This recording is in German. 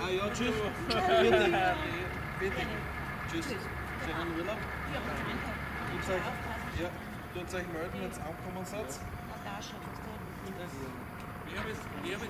Ah ja, tschüss. Bitte. Bitte. Tschüss. Sie haben Urlaub? Ja, danke. Tut's euch, ja, tut's euch melden, wenn ihr angekommen seid. Natascha, was da? Ich habe